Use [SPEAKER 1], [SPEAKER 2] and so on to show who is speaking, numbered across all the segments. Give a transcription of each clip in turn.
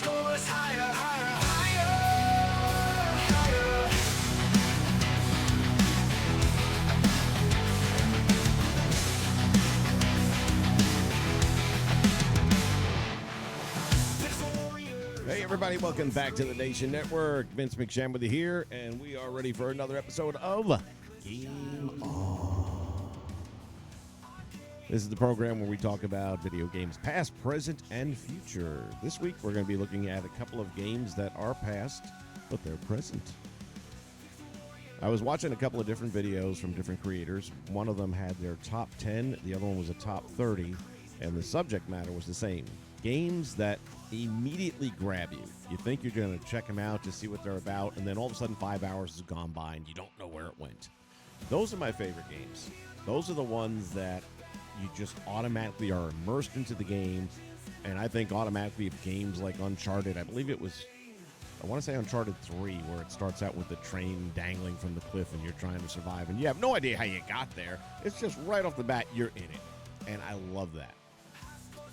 [SPEAKER 1] scores higher, higher, higher, higher.
[SPEAKER 2] Hey everybody, welcome back to the Nation Network. Vince McSham with you here, and we are ready for another episode of Game On. This is the program where we talk about video games past, present, and future. This week we're going to be looking at a couple of games that are past, but they're present. I was watching a couple of different videos from different creators. One of them had their top 10, the other one was a top 30, and the subject matter was the same. Games that immediately grab you. You think you're going to check them out to see what they're about, and then all of a sudden 5 hours has gone by and you don't know where it went. Those are my favorite games. Those are the ones that you just automatically are immersed into the game, and I think automatically of games like Uncharted, I believe it was, I want to say Uncharted 3, where it starts out with the train dangling from the cliff and you're trying to survive, and you have no idea how you got there. It's just right off the bat, you're in it, and I love that.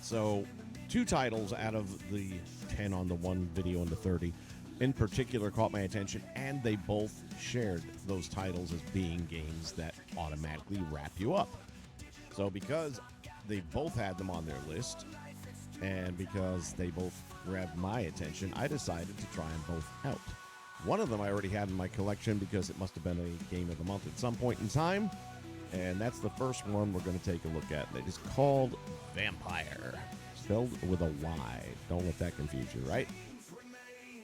[SPEAKER 2] So, 2 titles out of the 10 on the one video and the 30 in particular caught my attention, and they both shared those titles as being games that automatically wrap you up. So because they both had them on their list, and because they both grabbed my attention, I decided to try them both out. One of them I already had in my collection because it must have been a game of the month at some point in time, and that's the first one we're going to take a look at. It is called Vampyr. Spelled with a Y. Don't let that confuse you, right?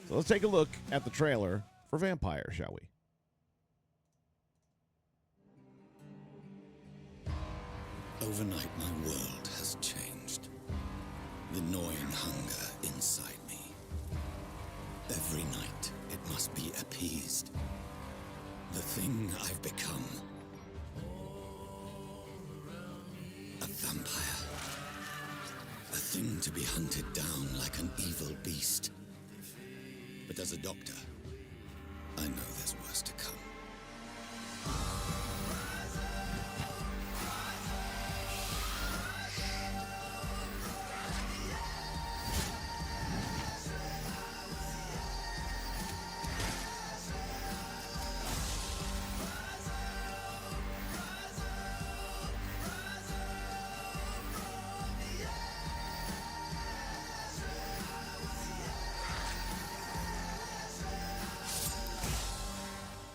[SPEAKER 2] So let's take a look at the trailer for Vampyr, shall we?
[SPEAKER 3] Overnight, my world has changed. The gnawing hunger inside me. Every night, it must be appeased. The thing I've become. A vampire. A thing to be hunted down like an evil beast. But as a doctor, I know there's worse to come.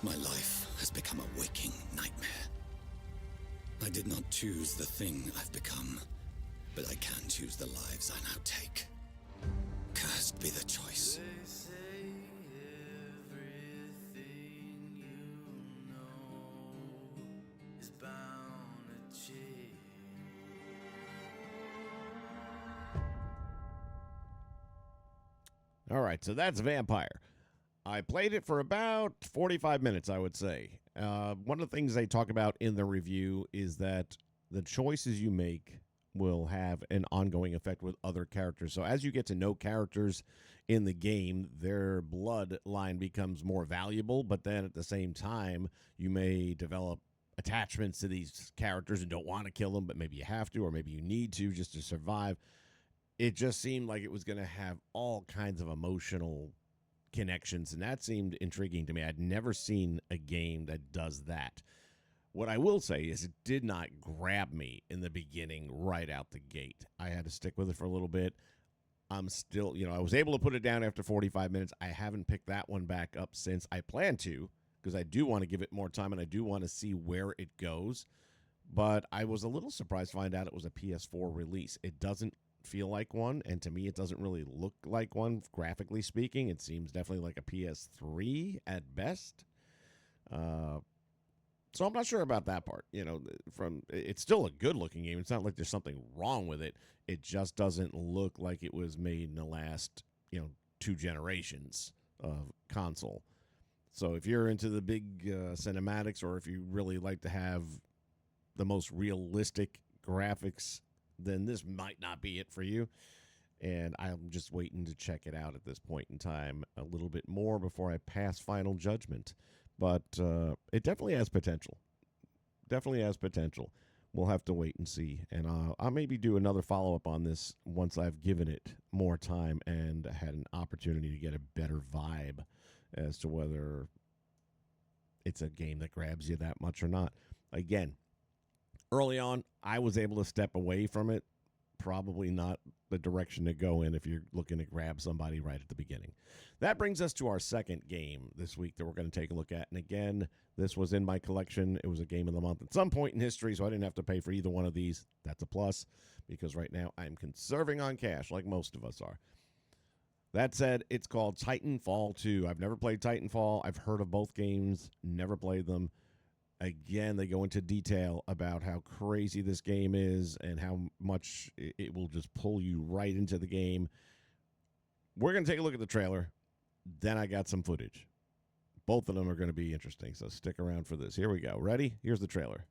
[SPEAKER 3] My life has become a waking nightmare. I did not choose the thing I've become, but I can choose the lives I now take. Cursed be the choice.
[SPEAKER 1] They say everything you know is bound to change.
[SPEAKER 2] All right, so that's Vampyr. I played it for about 45 minutes, I would say. One of the things they talk about in the review is that the choices you make will have an ongoing effect with other characters. So as you get to know characters in the game, their bloodline becomes more valuable, but then at the same time, you may develop attachments to these characters and don't want to kill them, but maybe you have to, or maybe you need to just to survive. It just seemed like it was going to have all kinds of emotional connections, and that seemed intriguing to me. I'd never seen a game that does that. What I will say is it did not grab me in the beginning right out the gate. I had to stick with it for a little bit. I'm still, I was able to put it down after 45 minutes. I haven't picked that one back up since. I plan to, because I do want to give it more time, and I do want to see where it goes. But I was a little surprised to find out it was a PS4 release. It doesn't feel like one, and to me it doesn't really look like one graphically speaking. It seems definitely like a PS3 at best. So I'm not sure about that part. It's still a good looking game. It's not like there's something wrong with it. It just doesn't look like it was made in the last 2 generations of console. So if you're into the big cinematics, or if you really like to have the most realistic graphics, then this might not be it for you. And I'm just waiting to check it out at this point in time a little bit more before I pass final judgment. But it definitely has potential. Definitely has potential. we'll have to wait and see. And I'll maybe do another follow-up on this once I've given it more time and had an opportunity to get a better vibe as to whether it's a game that grabs you that much or not. Again, early on, I was able to step away from it. Probably not the direction to go in if you're looking to grab somebody right at the beginning. That brings us to our second game this week that we're going to take a look at. And again, this was in my collection. It was a game of the month at some point in history, so I didn't have to pay for either one of these. That's a plus, because right now I'm conserving on cash like most of us are. That said, it's called Titanfall 2. I've never played Titanfall. I've heard of both games, never played them. Again, they go into detail about how crazy this game is and how much it will just pull you right into the game. We're going to take a look at the trailer. Then I got some footage. Both of them are going to be interesting, so stick around for this. Here we go. Ready? Here's the trailer.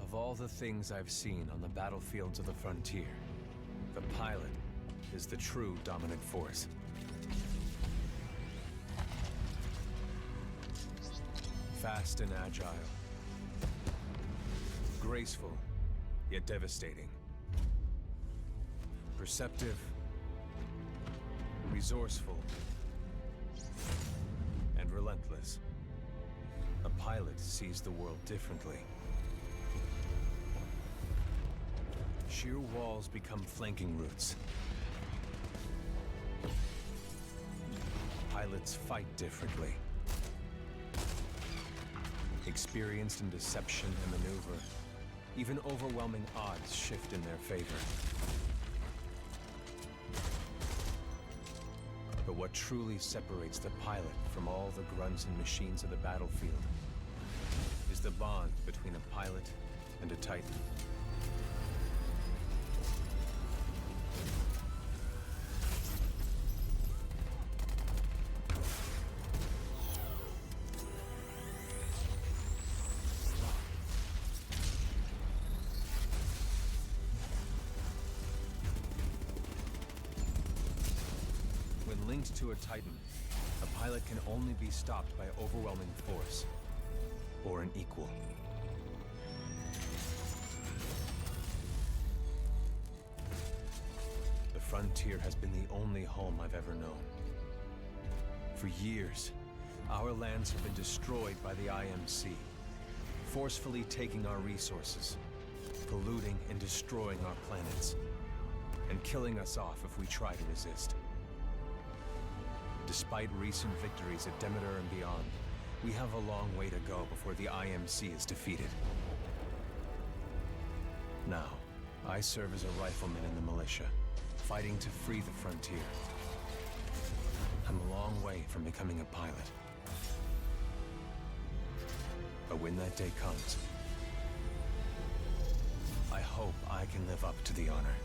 [SPEAKER 4] Of all the things I've seen on the battlefields of the frontier, the pilot is the true dominant force. Fast and agile. Graceful, yet devastating. Perceptive, resourceful, and relentless. A pilot sees the world differently. Sheer walls become flanking routes. Pilots fight differently. Experienced in deception and maneuver, even overwhelming odds shift in their favor. But what truly separates the pilot from all the grunts and machines of the battlefield is the bond between a pilot and a Titan. When linked to a Titan, a pilot can only be stopped by overwhelming force, or an equal. The frontier has been the only home I've ever known. For years, our lands have been destroyed by the IMC, forcefully taking our resources, polluting and destroying our planets, and killing us off if we try to resist. Despite recent victories at Demeter and beyond, we have a long way to go before the IMC is defeated. Now, I serve as a rifleman in the militia, fighting to free the frontier. I'm a long way from becoming a pilot. But when that day comes, I hope I can live up to the honor.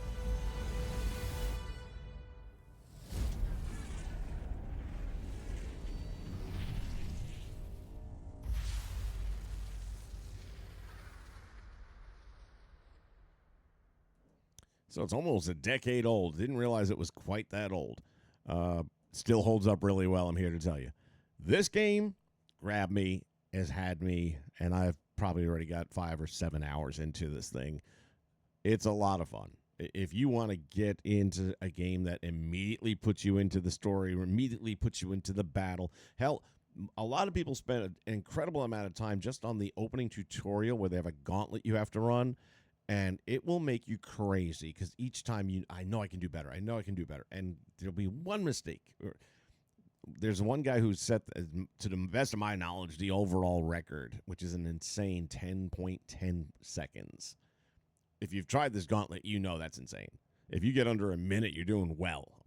[SPEAKER 2] So it's almost a decade old. Didn't realize it was quite that old. Still holds up really well, I'm here to tell you. This game grabbed me, has had me, and I've probably already got 5 or 7 hours into this thing. It's a lot of fun. If you want to get into a game that immediately puts you into the story or immediately puts you into the battle, hell, a lot of people spend an incredible amount of time just on the opening tutorial where they have a gauntlet you have to run. And it will make you crazy because each time I know I can do better. I know I can do better. And there'll be one mistake. There's one guy who set, to the best of my knowledge, the overall record, which is an insane 10.10 seconds. If you've tried this gauntlet, you know that's insane. If you get under a minute, you're doing well.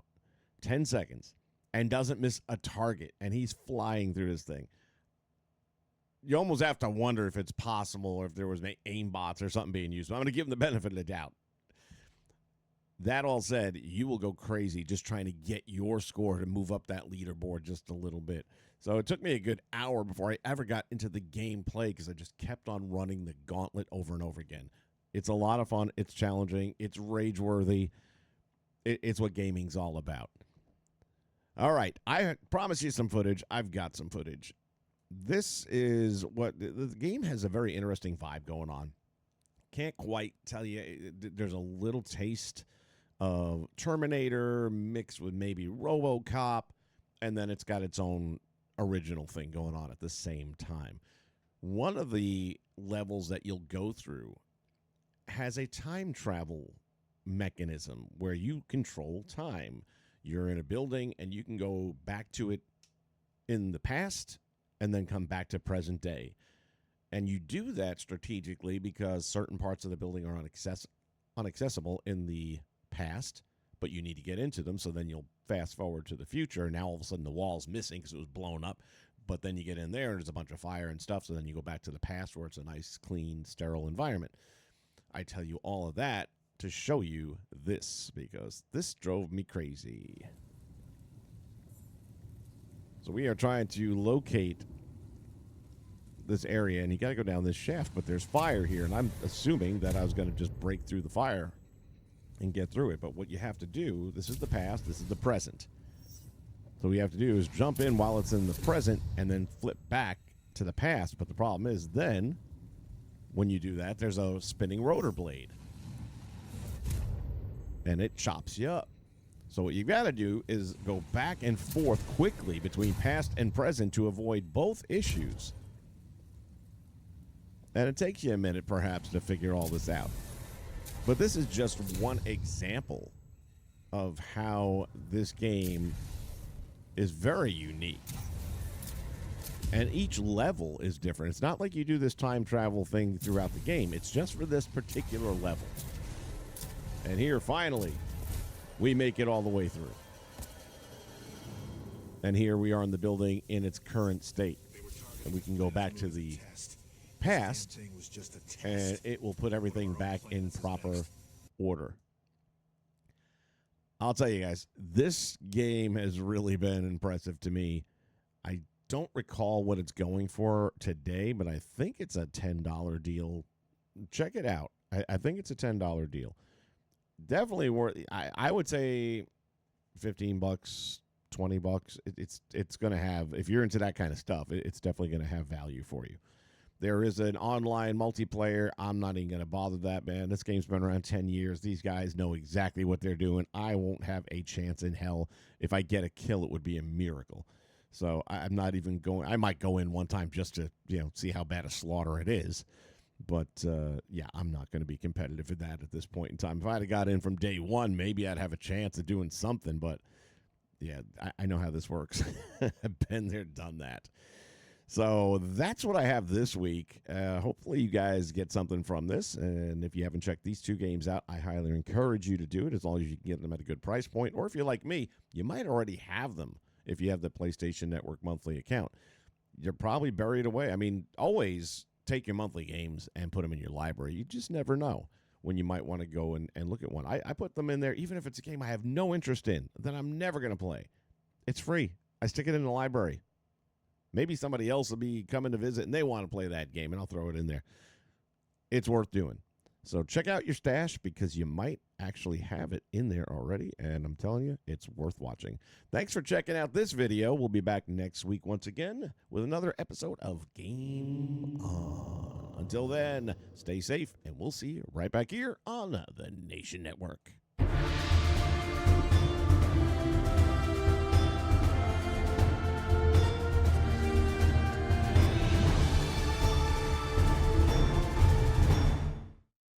[SPEAKER 2] 10 seconds. And doesn't miss a target. And he's flying through this thing. You almost have to wonder if it's possible or if there was aim bots or something being used. But I'm going to give him the benefit of the doubt. That all said, you will go crazy just trying to get your score to move up that leaderboard just a little bit. So it took me a good hour before I ever got into the gameplay because I just kept on running the gauntlet over and over again. It's a lot of fun. It's challenging. It's rage-worthy. It's what gaming's all about. All right. I promised you some footage. I've got some footage. This is what the game has a very interesting vibe going on. Can't quite tell you. There's a little taste of Terminator mixed with maybe RoboCop, and then it's got its own original thing going on at the same time. One of the levels that you'll go through has a time travel mechanism where you control time. You're in a building and you can go back to it in the past and then come back to present day. And you do that strategically because certain parts of the building are unaccessible in the past, but you need to get into them, so then you'll fast forward to the future. Now all of a sudden the wall's missing because it was blown up, but then you get in there and there's a bunch of fire and stuff, so then you go back to the past where it's a nice, clean, sterile environment. I tell you all of that to show you this because this drove me crazy. So we are trying to locate this area, and you got to go down this shaft, but there's fire here, and I'm assuming that I was going to just break through the fire and get through it. But what you have to do, this is the past, this is the present. So what you have to do is jump in while it's in the present and then flip back to the past. But the problem is then when you do that, there's a spinning rotor blade, and it chops you up. So what you got to do is go back and forth quickly between past and present to avoid both issues. And it takes you a minute, perhaps, to figure all this out. But this is just one example of how this game is very unique. And each level is different. It's not like you do this time travel thing throughout the game. It's just for this particular level. And here, finally, we make it all the way through. And here we are in the building in its current state. And we can go back to the past, and it will put everything back in proper order. I'll tell you guys, this game has really been impressive to me. I don't recall what it's going for today, but I think it's a $10 deal. Check it out. I think it's a $10 deal. Definitely worth. I would say $15, $20. It's going to have, if you're into that kind of stuff, it's definitely going to have value for you. There is an online multiplayer. I'm not even going to bother that, man. This game's been around 10 years. These guys know exactly what they're doing. I won't have a chance in hell. If I get a kill, it would be a miracle. So I'm not even going. I might go in one time just to see how bad a slaughter it is. But, yeah, I'm not going to be competitive in that at this point in time. If I'd have got in from day one, maybe I'd have a chance of doing something. But, yeah, I know how this works. I've been there, done that. So that's what I have this week. Hopefully you guys get something from this. And if you haven't checked these two games out, I highly encourage you to do it as long as you can get them at a good price point. Or if you're like me, you might already have them if you have the PlayStation Network monthly account. You're probably buried away. I mean, always take your monthly games and put them in your library. You just never know when you might want to go and look at one. I put them in there, even if it's a game I have no interest in, that I'm never going to play. It's free. I stick it in the library. Maybe somebody else will be coming to visit and they want to play that game, and I'll throw it in there. It's worth doing. So check out your stash because you might actually have it in there already, and I'm telling you, it's worth watching. Thanks for checking out this video. We'll be back next week once again with another episode of Game On. Until then, stay safe, and we'll see you right back here on the Nation Network.